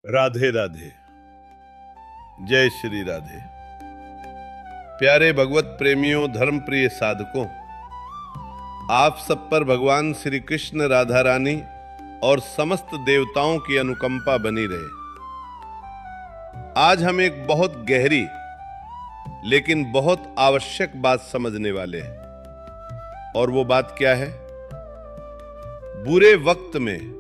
राधे राधे। जय श्री राधे। प्यारे भगवत प्रेमियों, धर्म प्रिय साधकों, आप सब पर भगवान श्री कृष्ण, राधा रानी और समस्त देवताओं की अनुकंपा बनी रहे। आज हम एक बहुत गहरी लेकिन बहुत आवश्यक बात समझने वाले हैं। और वो बात क्या है? बुरे वक्त में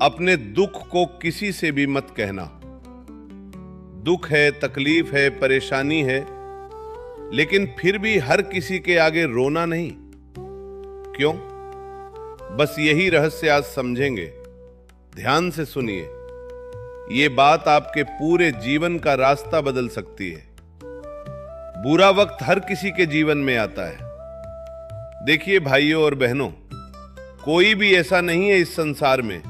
अपने दुख को किसी से भी मत कहना। दुख है, तकलीफ है, परेशानी है, लेकिन फिर भी हर किसी के आगे रोना नहीं। क्यों? बस यही रहस्य आज समझेंगे। ध्यान से सुनिए, ये बात आपके पूरे जीवन का रास्ता बदल सकती है। बुरा वक्त हर किसी के जीवन में आता है। देखिए भाइयों और बहनों, कोई भी ऐसा नहीं है इस संसार में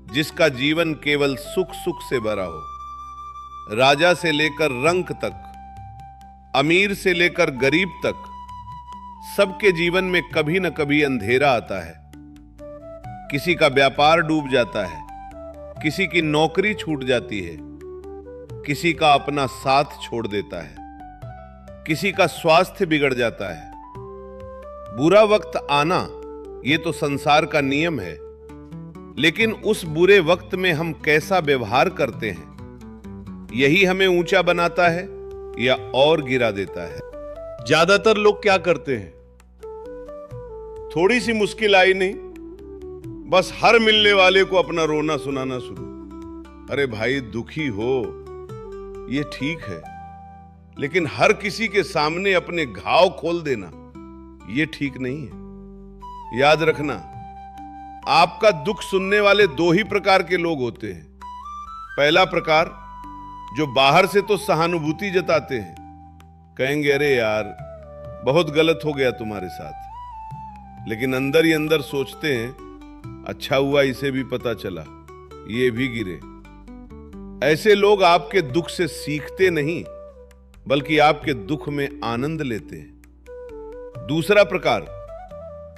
जिसका जीवन केवल सुख सुख से भरा हो। राजा से लेकर रंक तक, अमीर से लेकर गरीब तक, सबके जीवन में कभी न कभी अंधेरा आता है। किसी का व्यापार डूब जाता है, किसी की नौकरी छूट जाती है, किसी का अपना साथ छोड़ देता है, किसी का स्वास्थ्य बिगड़ जाता है। बुरा वक्त आना ये तो संसार का नियम है, लेकिन उस बुरे वक्त में हम कैसा व्यवहार करते हैं, यही हमें ऊंचा बनाता है या और गिरा देता है। ज्यादातर लोग क्या करते हैं? थोड़ी सी मुश्किल आई नहीं, बस हर मिलने वाले को अपना रोना सुनाना शुरू। अरे भाई, दुखी हो ये ठीक है, लेकिन हर किसी के सामने अपने घाव खोल देना ये ठीक नहीं है। याद रखना, आपका दुख सुनने वाले दो ही प्रकार के लोग होते हैं। पहला प्रकार, जो बाहर से तो सहानुभूति जताते हैं, कहेंगे अरे यार बहुत गलत हो गया तुम्हारे साथ, लेकिन अंदर ही अंदर सोचते हैं अच्छा हुआ इसे भी पता चला, ये भी गिरे। ऐसे लोग आपके दुख से सीखते नहीं, बल्कि आपके दुख में आनंद लेते हैं। दूसरा प्रकार,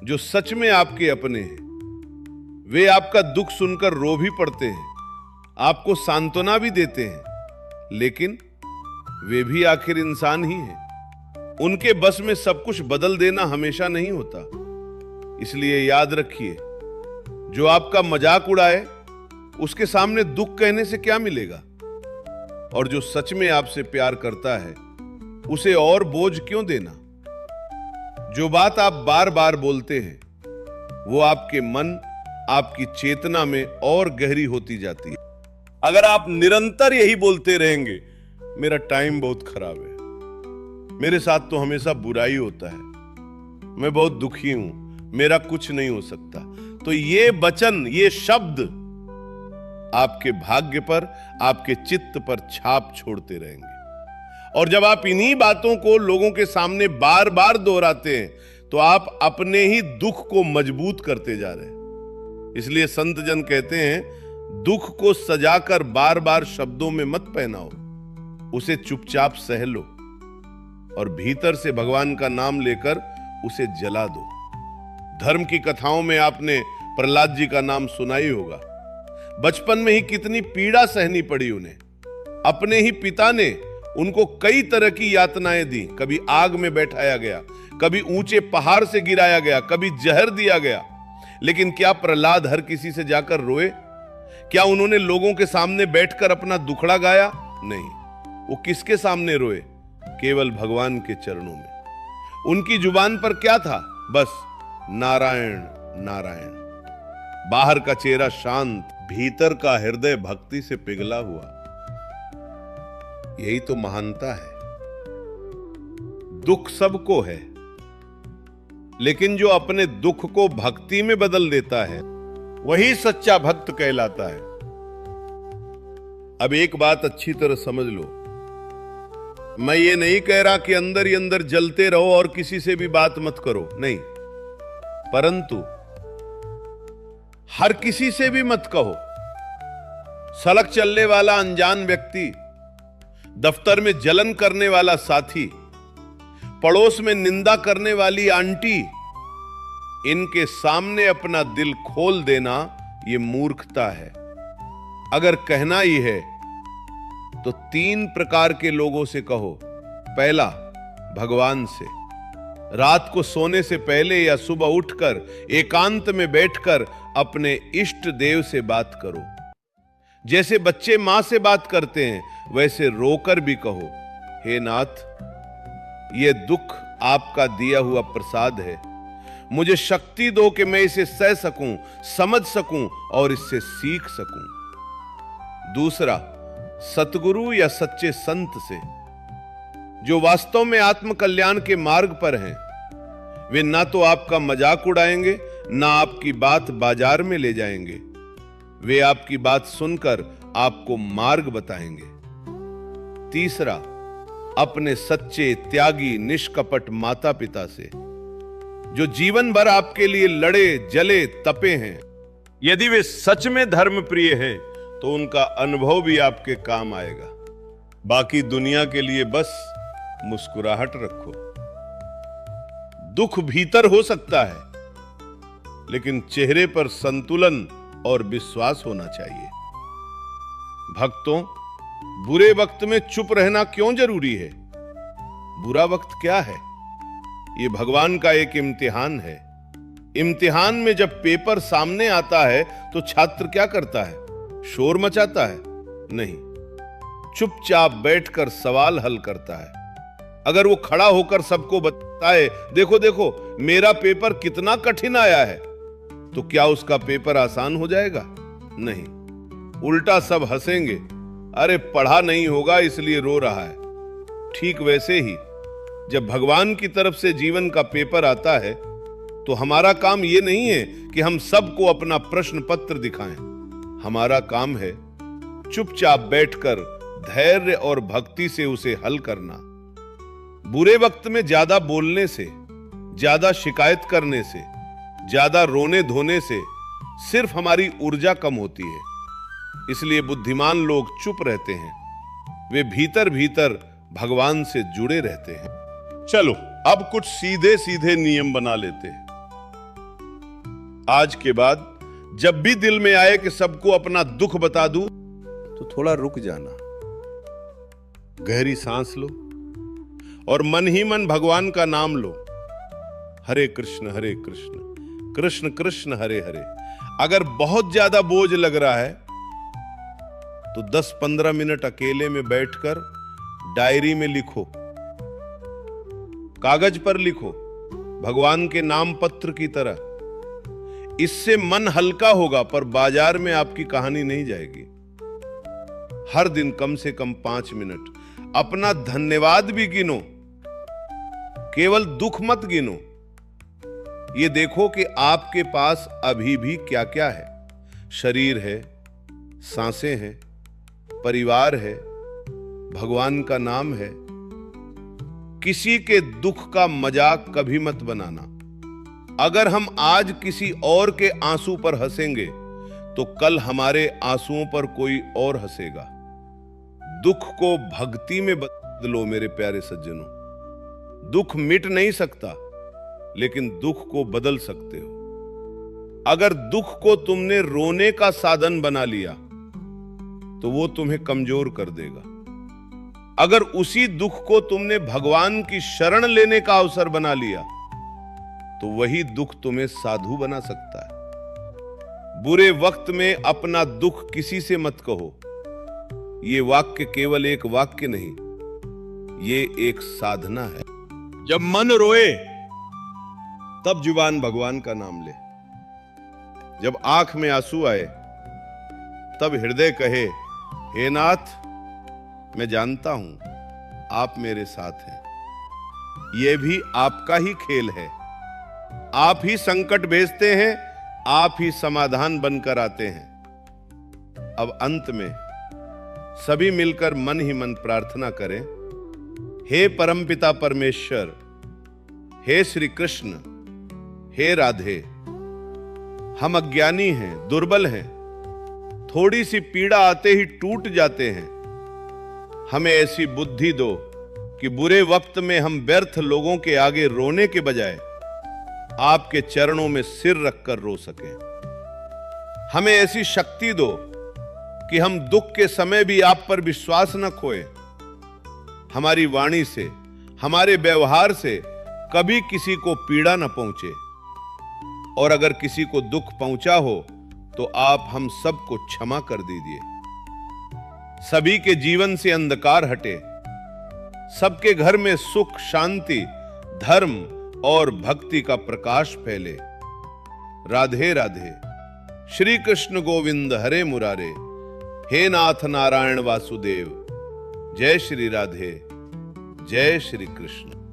जो सच में आपके अपने हैं, वे आपका दुख सुनकर रो भी पड़ते हैं, आपको सांत्वना भी देते हैं, लेकिन वे भी आखिर इंसान ही हैं। उनके बस में सब कुछ बदल देना हमेशा नहीं होता। इसलिए याद रखिए, जो आपका मजाक उड़ाए उसके सामने दुख कहने से क्या मिलेगा, और जो सच में आपसे प्यार करता है उसे और बोझ क्यों देना। जो बात आप बार बार बोलते हैं वो आपके मन, आपकी चेतना में और गहरी होती जाती है। अगर आप निरंतर यही बोलते रहेंगे, मेरा टाइम बहुत खराब है, मेरे साथ तो हमेशा बुराई होता है, मैं बहुत दुखी हूं, मेरा कुछ नहीं हो सकता, तो ये वचन, ये शब्द आपके भाग्य पर, आपके चित्त पर छाप छोड़ते रहेंगे। और जब आप इन्हीं बातों को लोगों के सामने बार बार दोहराते हैं, तो आप अपने ही दुख को मजबूत करते जा रहे हैं। इसलिए संत जन कहते हैं, दुख को सजाकर बार बार शब्दों में मत पहनाओ, उसे चुपचाप सह लो और भीतर से भगवान का नाम लेकर उसे जला दो। धर्म की कथाओं में आपने प्रहलाद जी का नाम सुना ही होगा। बचपन में ही कितनी पीड़ा सहनी पड़ी उन्हें। अपने ही पिता ने उनको कई तरह की यातनाएं दी। कभी आग में बैठाया गया, कभी ऊंचे पहाड़ से गिराया गया, कभी जहर दिया गया। लेकिन क्या प्रहलाद हर किसी से जाकर रोए? क्या उन्होंने लोगों के सामने बैठकर अपना दुखड़ा गाया? नहीं। वो किसके सामने रोए? केवल भगवान के चरणों में। उनकी जुबान पर क्या था? बस नारायण नारायण। बाहर का चेहरा शांत, भीतर का हृदय भक्ति से पिघला हुआ। यही तो महानता है। दुख सबको है, लेकिन जो अपने दुख को भक्ति में बदल देता है वही सच्चा भक्त कहलाता है। अब एक बात अच्छी तरह समझ लो, मैं ये नहीं कह रहा कि अंदर ही अंदर जलते रहो और किसी से भी बात मत करो, नहीं, परंतु हर किसी से भी मत कहो। सड़क चलने वाला अनजान व्यक्ति, दफ्तर में जलन करने वाला साथी, पड़ोस में निंदा करने वाली आंटी, इनके सामने अपना दिल खोल देना ये मूर्खता है। अगर कहना ही है तो 3 प्रकार के लोगों से कहो। पहला, भगवान से। रात को सोने से पहले या सुबह उठकर एकांत में बैठकर अपने इष्ट देव से बात करो। जैसे बच्चे मां से बात करते हैं वैसे रोकर भी कहो, हे नाथ, यह दुख आपका दिया हुआ प्रसाद है, मुझे शक्ति दो कि मैं इसे सह सकूं, समझ सकूं और इससे सीख सकूं। दूसरा, सतगुरु या सच्चे संत से, जो वास्तव में आत्म कल्याण के मार्ग पर हैं। वे ना तो आपका मजाक उड़ाएंगे, ना आपकी बात बाजार में ले जाएंगे। वे आपकी बात सुनकर आपको मार्ग बताएंगे। तीसरा, अपने सच्चे त्यागी निष्कपट माता पिता से, जो जीवन भर आपके लिए लड़े जले तपे हैं। यदि वे सच में धर्म प्रिय हैं तो उनका अनुभव भी आपके काम आएगा। बाकी दुनिया के लिए बस मुस्कुराहट रखो। दुख भीतर हो सकता है, लेकिन चेहरे पर संतुलन और विश्वास होना चाहिए। भक्तों, बुरे वक्त में चुप रहना क्यों जरूरी है? बुरा वक्त क्या है? यह भगवान का एक इम्तिहान है। इम्तिहान में जब पेपर सामने आता है तो छात्र क्या करता है? शोर मचाता है? नहीं, चुपचाप बैठकर सवाल हल करता है। अगर वो खड़ा होकर सबको बताए, देखो देखो मेरा पेपर कितना कठिन आया है, तो क्या उसका पेपर आसान हो जाएगा? नहीं, उल्टा सब हंसेंगे, अरे पढ़ा नहीं होगा इसलिए रो रहा है। ठीक वैसे ही जब भगवान की तरफ से जीवन का पेपर आता है तो हमारा काम यह नहीं है कि हम सबको अपना प्रश्न पत्र दिखाएं। हमारा काम है चुपचाप बैठकर धैर्य और भक्ति से उसे हल करना। बुरे वक्त में ज्यादा बोलने से, ज्यादा शिकायत करने से, ज्यादा रोने धोने से सिर्फ हमारी ऊर्जा कम होती है। इसलिए बुद्धिमान लोग चुप रहते हैं, वे भीतर भीतर भगवान से जुड़े रहते हैं। चलो अब कुछ सीधे सीधे नियम बना लेते हैं। आज के बाद जब भी दिल में आए कि सबको अपना दुख बता दूं, तो थोड़ा रुक जाना, गहरी सांस लो और मन ही मन भगवान का नाम लो। हरे कृष्ण कृष्ण कृष्ण हरे हरे। अगर बहुत ज्यादा बोझ लग रहा है तो 10-15 मिनट अकेले में बैठकर डायरी में लिखो, कागज पर लिखो, भगवान के नाम पत्र की तरह। इससे मन हल्का होगा, पर बाजार में आपकी कहानी नहीं जाएगी। हर दिन कम से कम 5 मिनट अपना धन्यवाद भी गिनो, केवल दुख मत गिनो। ये देखो कि आपके पास अभी भी क्या क्या है। शरीर है, सांसें हैं, परिवार है, भगवान का नाम है। किसी के दुख का मजाक कभी मत बनाना। अगर हम आज किसी और के आंसू पर हंसेंगे तो कल हमारे आंसुओं पर कोई और हंसेगा। दुख को भक्ति में बदलो मेरे प्यारे सज्जनों। दुख मिट नहीं सकता, लेकिन दुख को बदल सकते हो। अगर दुख को तुमने रोने का साधन बना लिया तो वो तुम्हें कमजोर कर देगा। अगर उसी दुख को तुमने भगवान की शरण लेने का अवसर बना लिया तो वही दुख तुम्हें साधु बना सकता है। बुरे वक्त में अपना दुख किसी से मत कहो। ये वाक्य केवल एक वाक्य नहीं, ये एक साधना है। जब मन रोए तब जुबान भगवान का नाम ले। जब आंख में आंसू आए तब हृदय कहे, हे नाथ, मैं जानता हूं आप मेरे साथ हैं। यह भी आपका ही खेल है। आप ही संकट भेजते हैं, आप ही समाधान बनकर आते हैं। अब अंत में सभी मिलकर मन ही मन प्रार्थना करें, हे परमपिता परमेश्वर, हे श्री कृष्ण, हे राधे, हम अज्ञानी हैं, दुर्बल हैं, थोड़ी सी पीड़ा आते ही टूट जाते हैं। हमें ऐसी बुद्धि दो कि बुरे वक्त में हम व्यर्थ लोगों के आगे रोने के बजाय आपके चरणों में सिर रखकर रो सकें। हमें ऐसी शक्ति दो कि हम दुख के समय भी आप पर विश्वास न खोए। हमारी वाणी से, हमारे व्यवहार से कभी किसी को पीड़ा न पहुंचे, और अगर किसी को दुख पहुंचा हो तो आप हम सबको क्षमा कर दीजिए। सभी के जीवन से अंधकार हटे, सबके घर में सुख, शांति, धर्म और भक्ति का प्रकाश फैले। राधे राधे। श्री कृष्ण गोविंद हरे मुरारे, हे नाथ नारायण वासुदेव। जय श्री राधे, जय श्री कृष्ण।